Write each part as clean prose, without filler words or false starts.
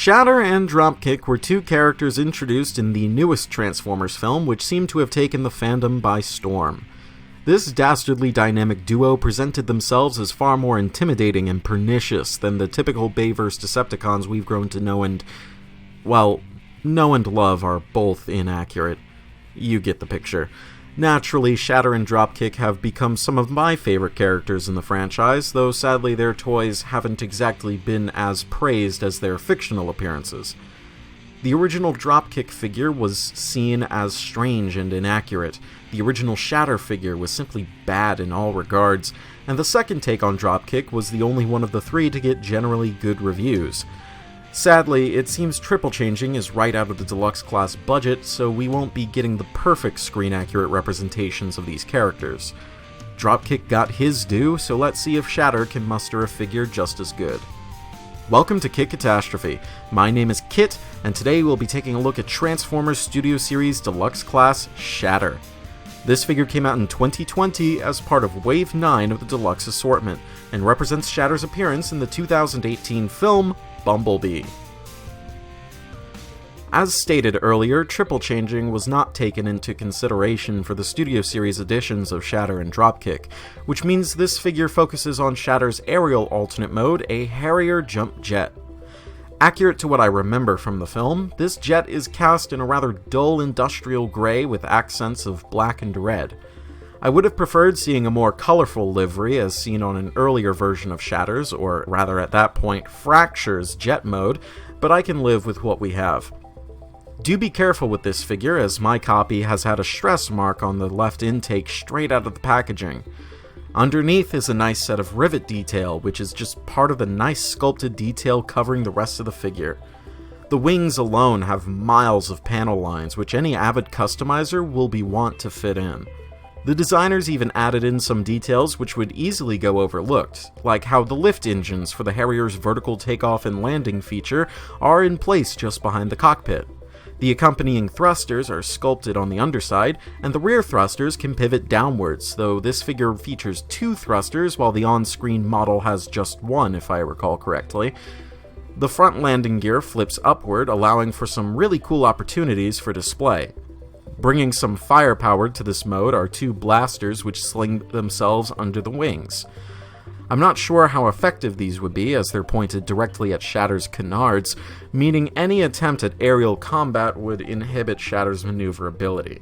Shatter and Dropkick were two characters introduced in the newest Transformers film, which seem to have taken the fandom by storm. This dastardly dynamic duo presented themselves as far more intimidating and pernicious than the typical Bayverse Decepticons we've grown to know and love are both inaccurate. You get the picture. Naturally, Shatter and Dropkick have become some of my favorite characters in the franchise, though sadly their toys haven't exactly been as praised as their fictional appearances. The original Dropkick figure was seen as strange and inaccurate, the original Shatter figure was simply bad in all regards, and the second take on Dropkick was the only one of the three to get generally good reviews. Sadly, it seems Triple Changing is right out of the deluxe class budget, so we won't be getting the perfect screen-accurate representations of these characters. Dropkick got his due, so let's see if Shatter can muster a figure just as good. Welcome to Kit Katastrophe. My name is Kit, and today we'll be taking a look at Transformers Studio Series Deluxe Class Shatter. This figure came out in 2020 as part of Wave 9 of the Deluxe assortment, and represents Shatter's appearance in the 2018 film Bumblebee. As stated earlier, Triple Changing was not taken into consideration for the Studio Series editions of Shatter and Dropkick, which means this figure focuses on Shatter's aerial alternate mode, a Harrier jump jet. Accurate to what I remember from the film, this jet is cast in a rather dull industrial gray with accents of black and red. I would have preferred seeing a more colorful livery as seen on an earlier version of Shatter's, or rather at that point, Fracture's jet mode, but I can live with what we have. Do be careful with this figure, as my copy has had a stress mark on the left intake straight out of the packaging. Underneath is a nice set of rivet detail, which is just part of the nice sculpted detail covering the rest of the figure. The wings alone have miles of panel lines, which any avid customizer will be want to fit in. The designers even added in some details which would easily go overlooked, like how the lift engines for the Harrier's vertical takeoff and landing feature are in place just behind the cockpit. The accompanying thrusters are sculpted on the underside, and the rear thrusters can pivot downwards, though this figure features two thrusters while the on-screen model has just one, if I recall correctly. The front landing gear flips upward, allowing for some really cool opportunities for display. Bringing some firepower to this mode are two blasters which sling themselves under the wings. I'm not sure how effective these would be, as they're pointed directly at Shatter's canards, meaning any attempt at aerial combat would inhibit Shatter's maneuverability.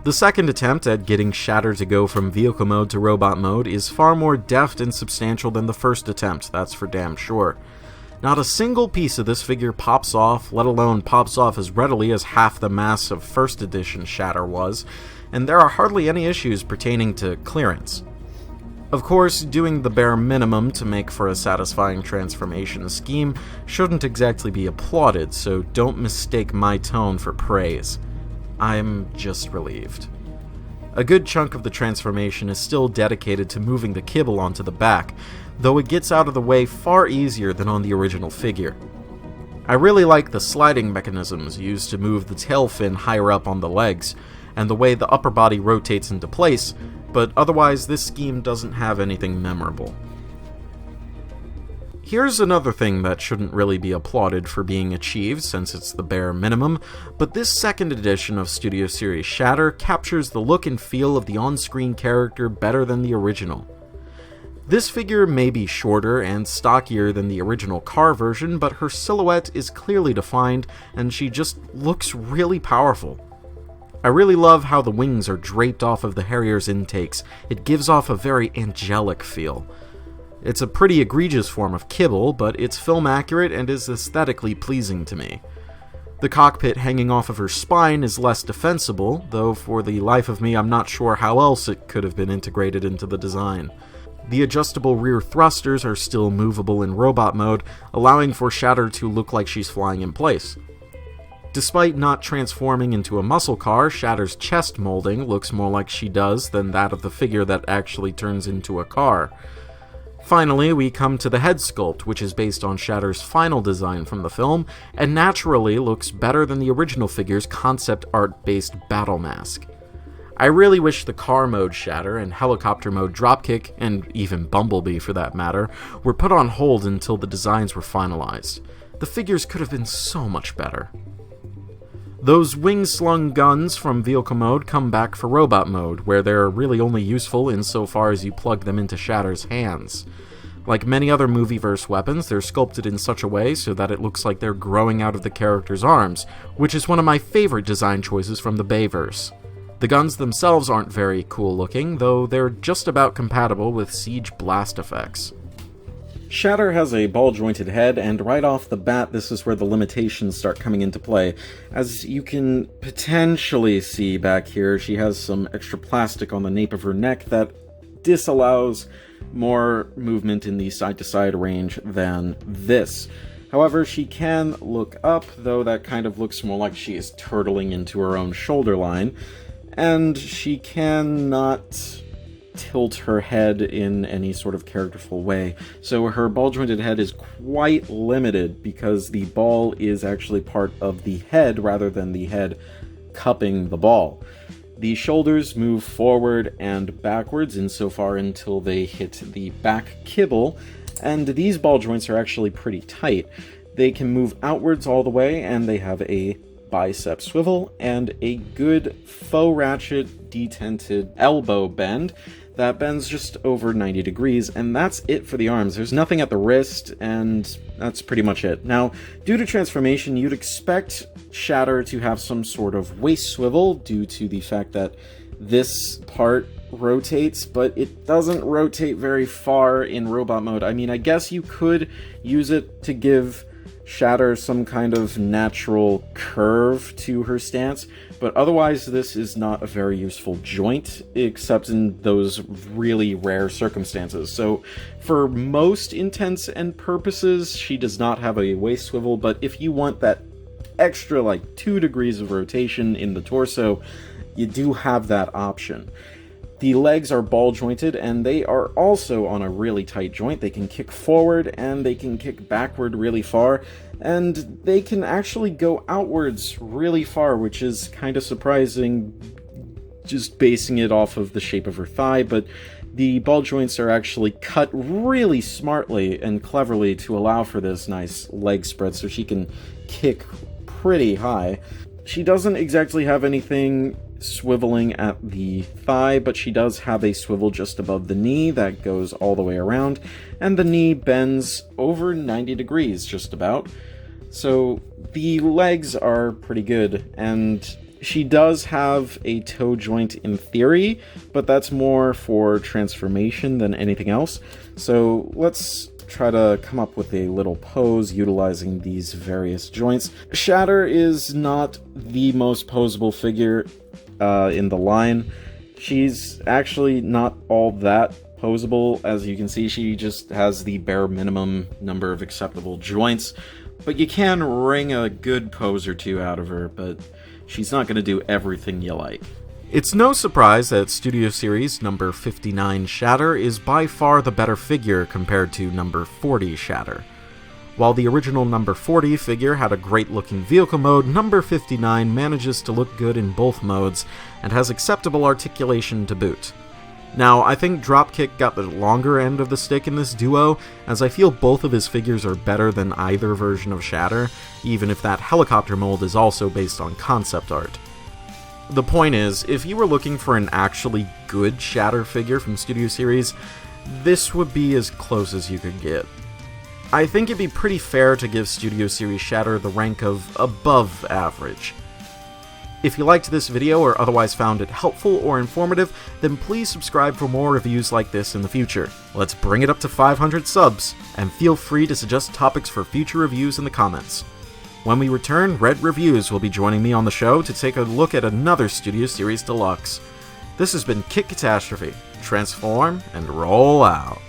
The second attempt at getting Shatter to go from vehicle mode to robot mode is far more deft and substantial than the first attempt, that's for damn sure. Not a single piece of this figure pops off, let alone pops off as readily as half the mass of first edition Shatter was, and there are hardly any issues pertaining to clearance. Of course, doing the bare minimum to make for a satisfying transformation scheme shouldn't exactly be applauded, so don't mistake my tone for praise. I'm just relieved. A good chunk of the transformation is still dedicated to moving the kibble onto the back, though it gets out of the way far easier than on the original figure. I really like the sliding mechanisms used to move the tail fin higher up on the legs, and the way the upper body rotates into place, but otherwise this scheme doesn't have anything memorable. Here's another thing that shouldn't really be applauded for being achieved, since it's the bare minimum, but this second edition of Studio Series Shatter captures the look and feel of the on-screen character better than the original. This figure may be shorter and stockier than the original car version, but her silhouette is clearly defined, and she just looks really powerful. I really love how the wings are draped off of the Harrier's intakes. It gives off a very angelic feel. It's a pretty egregious form of kibble, but it's film accurate and is aesthetically pleasing to me. The cockpit hanging off of her spine is less defensible, though for the life of me I'm not sure how else it could have been integrated into the design. The adjustable rear thrusters are still movable in robot mode, allowing for Shatter to look like she's flying in place. Despite not transforming into a muscle car, Shatter's chest molding looks more like she does than that of the figure that actually turns into a car. Finally, we come to the head sculpt, which is based on Shatter's final design from the film, and naturally looks better than the original figure's concept art-based battle mask. I really wish the car mode Shatter and helicopter mode Dropkick, and even Bumblebee for that matter, were put on hold until the designs were finalized. The figures could have been so much better. Those wing-slung guns from vehicle mode come back for robot mode, where they're really only useful insofar as you plug them into Shatter's hands. Like many other movieverse weapons, they're sculpted in such a way so that it looks like they're growing out of the character's arms, which is one of my favorite design choices from the Bayverse. The guns themselves aren't very cool looking, though they're just about compatible with siege blast effects. Shatter has a ball-jointed head, and right off the bat, this is where the limitations start coming into play. As you can potentially see back here, she has some extra plastic on the nape of her neck that disallows more movement in the side-to-side range than this. However, she can look up, though that kind of looks more like she is turtling into her own shoulder line, and she cannot tilt her head in any sort of characterful way. So her ball-jointed head is quite limited because the ball is actually part of the head rather than the head cupping the ball. The shoulders move forward and backwards insofar until they hit the back kibble, and these ball joints are actually pretty tight. They can move outwards all the way, and they have a bicep swivel and a good faux ratchet detented elbow bend that bends just over 90 degrees, and that's it for the arms. There's nothing at the wrist, and that's pretty much it. Now, due to transformation, you'd expect Shatter to have some sort of waist swivel due to the fact that this part rotates, but it doesn't rotate very far in robot mode. I mean, I guess you could use it to give Shatter some kind of natural curve to her stance, but otherwise this is not a very useful joint, except in those really rare circumstances. So for most intents and purposes, she does not have a waist swivel, but if you want that extra like 2 degrees of rotation in the torso, you do have that option. The legs are ball jointed, and they are also on a really tight joint. They can kick forward and they can kick backward really far, and they can actually go outwards really far, which is kind of surprising just basing it off of the shape of her thigh, but the ball joints are actually cut really smartly and cleverly to allow for this nice leg spread so she can kick pretty high. She doesn't exactly have anything swiveling at the thigh, but she does have a swivel just above the knee that goes all the way around, and the knee bends over 90 degrees just about. So the legs are pretty good, and she does have a toe joint in theory, but that's more for transformation than anything else. So let's try to come up with a little pose utilizing these various joints. Shatter is not the most posable figure in the line. She's actually not all that posable. As you can see, she just has the bare minimum number of acceptable joints, but you can wring a good pose or two out of her, but she's not going to do everything you like. It's no surprise that Studio Series number 59 Shatter is by far the better figure compared to number 40 Shatter. While the original number 40 figure had a great-looking vehicle mode, number 59 manages to look good in both modes and has acceptable articulation to boot. Now, I think Dropkick got the longer end of the stick in this duo, as I feel both of his figures are better than either version of Shatter, even if that helicopter mold is also based on concept art. The point is, if you were looking for an actually good Shatter figure from Studio Series, this would be as close as you could get. I think it'd be pretty fair to give Studio Series Shatter the rank of above average. If you liked this video or otherwise found it helpful or informative, then please subscribe for more reviews like this in the future. Let's bring it up to 500 subs, and feel free to suggest topics for future reviews in the comments. When we return, Red Reviews will be joining me on the show to take a look at another Studio Series Deluxe. This has been Katastrophe. Transform and roll out.